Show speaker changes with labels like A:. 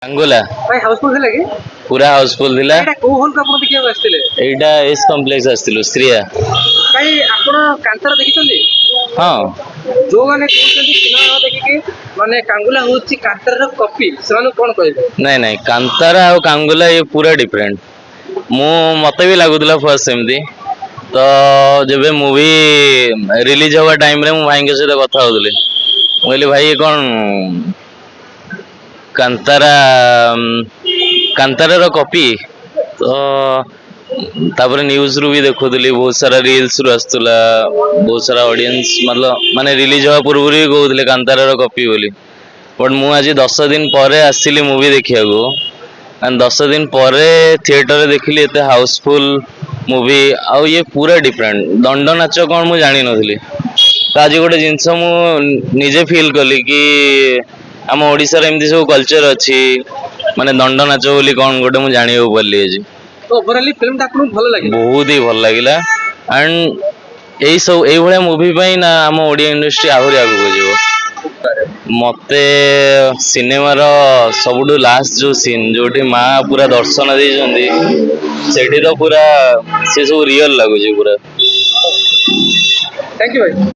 A: अंगुला
B: भाई हाउसफुल थिला कि
A: पूरा हाउसफुल थिला।
B: एटा को होल का आपण देखिया आस्तिले
A: एटा एस कॉम्प्लेक्स आस्तिलु श्रिया।
B: भाई आपण कांतारा देखिछन्ती
A: हां
B: जो माने कहउछन्ती सिनेमा देखि कि माने कांगुला होछि कांतारा रो कॉपी सेमाने कोन कहबे
A: नहीं नहीं कांतारा और कांगुला ये पूरा डिफरेंट मु मते भी लागुतला फर्स्ट सेमती तो जब मूवी रिलीज होगा टाइम रे मु भाई के सहित कथा होतले कहली भाई ये कौन कांतारा कांतारा रो कॉपी तो तापर न्यूज रु भी देखुली बहुत सारा रील्स रु आसुला बहुत सारा ऑडियंस मतलब माने रिलीज होगा पूर्व भी कहते कांतारा रो कॉपी बोली बट मु आज 10 दिन पर आसली मूवी देखिया को एंड 10 दिन पर थिएटर देखिली एते हाउसफुल मूवी आउ ये पूरा डिफरेंट दंड नाच कौन मु जानी नथली तो आज गोटे जिनस मु निजे फील कली कि आम ओडिसा रे एमती सब कल्चर अच्छी माने दंड नाच बोली कौन गोटे मु जानियो पल्ली आज
B: तो ओवरऑली फिल्म ता आपन भलो लागि
A: बहुत ही भल लागिला एंड एई सब एई भलिया मूवी पई ना आम ओडिया इंडस्ट्री आहुरी आगु जीवो मते सिनेमा रो सबुठु लास्ट जो सीन जोठी माँ पूरा दर्शन देइछन्ती सेठी तो पूरा से सब रियल लागु पूरा।
B: थैंक यू भाई।